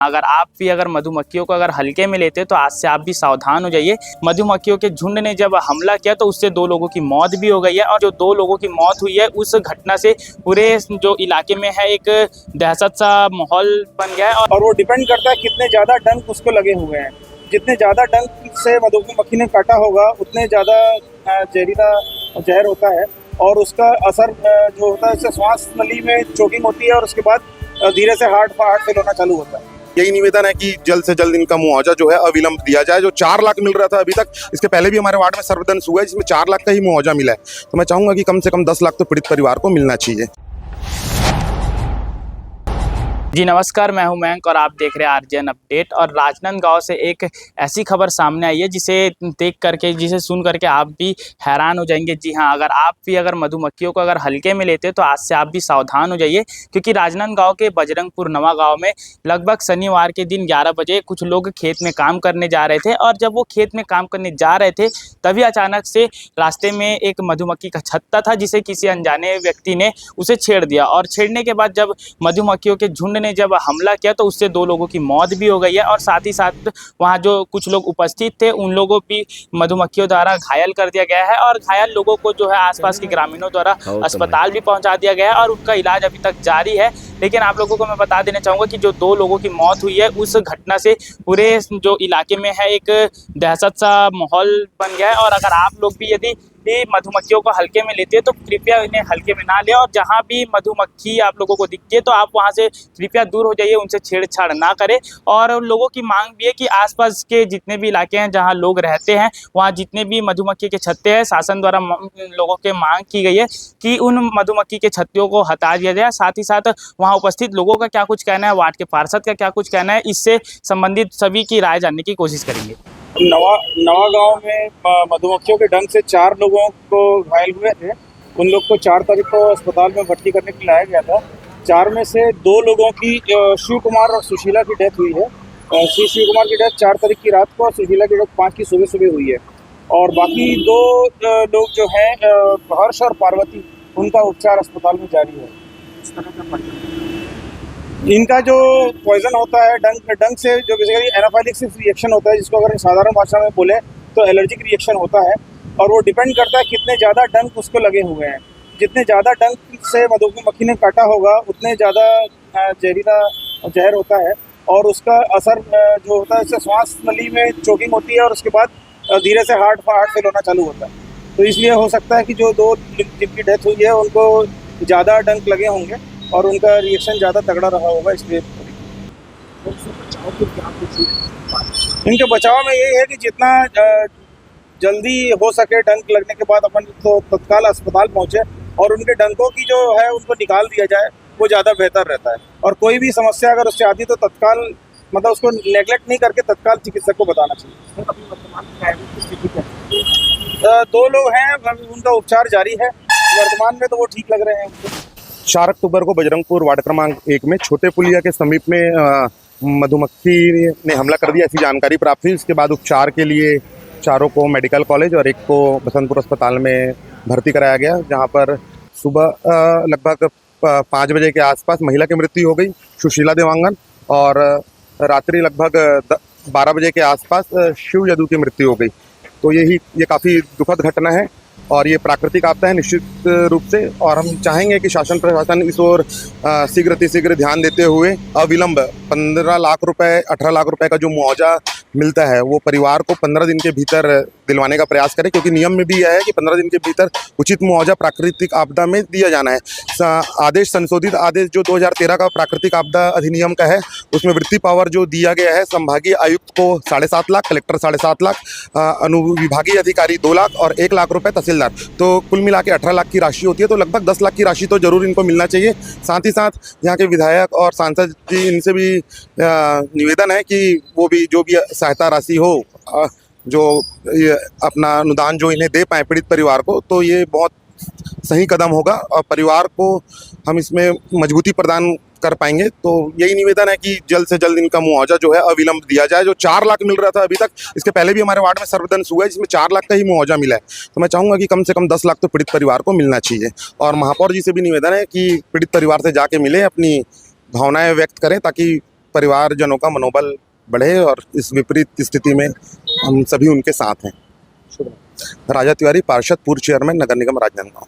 अगर आप भी अगर मधुमक्खियों को अगर हल्के में लेते तो आज से आप भी सावधान हो जाइए। मधुमक्खियों के झुंड ने जब हमला किया तो उससे 2 लोगों की मौत भी हो गई है और जो 2 लोगों की मौत हुई है उस घटना से पूरे जो इलाके में है एक दहशत सा माहौल बन गया है। और वो डिपेंड करता है कितने ज़्यादा डंक उसको लगे हुए हैं। जितने ज़्यादा डंक से मधुमक्खी ने काटा होगा उतने ज़्यादा जहरीला जहर होता है और उसका असर जो होता है उससे श्वास नली में चोकिंग होती है और उसके बाद धीरे से हार्ट फेल होना चालू होता है। यही निवेदन है कि जल्द से जल्द इनका मुआवजा जो है अविलंब दिया जाए। जो 4 लाख मिल रहा था अभी तक, इसके पहले भी हमारे वार्ड में सर्वदंश हुआ है जिसमें 4 लाख का ही मुआवजा मिला है। तो मैं चाहूंगा कि कम से कम 10 लाख तो पीड़ित परिवार को मिलना चाहिए। जी नमस्कार, मैं हूं मयंक और आप देख रहे हैं आरजेएन अपडेट। और राजनांदगांव से एक ऐसी खबर सामने आई है जिसे देख करके, जिसे सुन करके आप भी हैरान हो जाएंगे। जी हाँ, अगर आप भी अगर मधुमक्खियों को अगर हल्के में लेते तो आज से आप भी सावधान हो जाइए, क्योंकि राजनांदगांव के बजरंगपुर नवा गाँव में लगभग शनिवार के दिन 11 बजे कुछ लोग खेत में काम करने जा रहे थे और जब वो खेत में काम करने जा रहे थे तभी अचानक से रास्ते में एक मधुमक्खी का छत्ता था जिसे किसी अनजाने व्यक्ति ने उसे छेड़ दिया। और छेड़ने के बाद जब मधुमक्खियों के झुंड ने जब हमला किया तो उससे 2 लोगों की मौत भी हो गई है और साथ ही साथ वहां जो कुछ लोग उपस्थित थे उन लोगों भी मधुमक्खियों द्वारा घायल कर दिया गया है और घायल लोगों को जो है आसपास के ग्रामीणों द्वारा अस्पताल भी पहुंचा दिया गया है और उनका इलाज अभी तक जारी है। लेकिन आप लोगों को मैं बता देना चाहूँगा कि जो 2 लोगों की मौत हुई है उस घटना से पूरे जो इलाके में है एक दहशत सा माहौल बन गया है। और अगर आप लोग भी यदि मधुमक्खियों को हल्के में लेते हैं तो कृपया इन्हें हल्के में ना लें और जहां भी मधुमक्खी आप लोगों को दिखती है तो आप वहां से कृपया दूर हो जाइए, उनसे छेड़छाड़ ना करें। और लोगों की मांग भी है कि आसपास के जितने भी इलाके हैं जहां लोग रहते हैं वहां जितने भी मधुमक्खी के छत्ते हैं, शासन द्वारा लोगों के मांग की गई है कि उन मधुमक्खी के छत्तियों को हटा दिया जाए। साथ ही साथ वहाँ उपस्थित लोगों का क्या कुछ कहना है, वार्ड के पार्षद का क्या कुछ कहना है, इससे संबंधित सभी की राय जानने की कोशिश करेंगे। नवा गांव में मधुमक्खियों के डंक से 4 लोगों को घायल हुए थे। उन लोग को 4 तारीख को अस्पताल में भर्ती करने के लिए लाया गया था। 4 में से 2 लोगों की शिव कुमार और सुशीला की डेथ हुई है। शिव कुमार की डेथ 4 तारीख की रात को और सुशीला की डेथ 5 की सुबह हुई है। और बाकी 2 लोग जो हैं हर्ष और पार्वती, उनका उपचार अस्पताल में जारी है। इस तरह का इनका जो पॉइजन होता है डंक से जो बेसिकली एनाफाइलेक्सिस रिएक्शन होता है, जिसको अगर साधारण भाषा में बोले तो एलर्जिक रिएक्शन होता है और वो डिपेंड करता है कितने ज़्यादा डंक उसको लगे हुए हैं। जितने ज़्यादा डंक से मधुमक्खी ने काटा होगा उतने ज़्यादा जहरीला जहर होता है और उसका असर जो होता है उससे श्वास नली में चोकिंग होती है और उसके बाद धीरे से हार्ट फेल होना चालू होता है। तो इसलिए हो सकता है कि जो 2 जिनकी डेथ हुई है उनको ज़्यादा डंक लगे होंगे और उनका रिएक्शन ज़्यादा तगड़ा रहा होगा। इसलिए इनके बचाव में यही है कि जितना जल्दी हो सके डंक लगने के बाद अपन तो तत्काल अस्पताल पहुंचे और उनके डंकों की जो है उनको निकाल दिया जाए, वो ज़्यादा बेहतर रहता है। और कोई भी समस्या अगर उससे आती तो तत्काल मतलब उसको नेग्लेक्ट नहीं करके तत्काल चिकित्सक को बताना चाहिए। अभी वर्तमान में 2 लोग हैं, उनका उपचार जारी है। वर्तमान में तो वो ठीक लग रहे हैं। 4 अक्टूबर को बजरंगपुर वार्ड क्रमांक 1 में छोटे पुलिया के समीप में मधुमक्खी ने हमला कर दिया, ऐसी जानकारी प्राप्त हुई। इसके बाद उपचार के लिए 4 को मेडिकल कॉलेज और 1 को बसंतपुर अस्पताल में भर्ती कराया गया, जहां पर सुबह लगभग 5 बजे के आसपास महिला की मृत्यु हो गई, सुशीला देवांगन, और रात्रि लगभग 12 बजे के आसपास शिव यदू की मृत्यु हो गई। तो ये काफ़ी दुखद घटना है और ये प्राकृतिक आपदा है निश्चित रूप से। और हम चाहेंगे कि शासन प्रशासन इस ओर शीघ्र ध्यान देते हुए अविलंब 15 लाख रुपए 18 लाख रुपए का जो मुआवजा मिलता है वो परिवार को 15 दिन के भीतर दिलवाने का प्रयास करें, क्योंकि नियम में भी यह है कि 15 दिन के भीतर उचित मुआवजा प्राकृतिक आपदा में दिया जाना है। संशोधित आदेश जो 2013 का प्राकृतिक आपदा अधिनियम का है, उसमें वृत्ति पावर जो दिया गया है संभागीय आयुक्त को 7.5 लाख, कलेक्टर 7.5 लाख, अनुविभागीय अधिकारी 2 लाख और 1 लाख रुपए तहसीलदार, तो कुल मिला के 18 लाख की राशि होती है। तो लगभग 10 लाख की राशि तो जरूर इनको मिलना चाहिए। साथ ही साथ यहाँ के विधायक और सांसद जी, इनसे भी निवेदन है कि वो भी जो भी सहायता राशि हो, जो अपना अनुदान जो इन्हें दे पाए पीड़ित परिवार को, तो ये बहुत सही कदम होगा और परिवार को हम इसमें मजबूती प्रदान कर पाएंगे। तो यही निवेदन है कि जल्द से जल्द इनका मुआवजा जो है अविलंब दिया जाए। जो 4 लाख मिल रहा था अभी तक, इसके पहले भी हमारे वार्ड में सर्वदंश हुआ है जिसमें 4 लाख का ही मुआवजा मिला है। तो मैं चाहूँगा कि कम से कम 10 लाख तो पीड़ित परिवार को मिलना चाहिए। और महापौर जी से भी निवेदन है कि पीड़ित परिवार से जाके मिले, अपनी भावनाएं व्यक्त करें, ताकि परिवारजनों का मनोबल बढ़े और इस विपरीत स्थिति में हम सभी उनके साथ हैं। राजा तिवारी, पार्षद, पूर्व चेयरमैन, नगर निगम राजनांदगांव।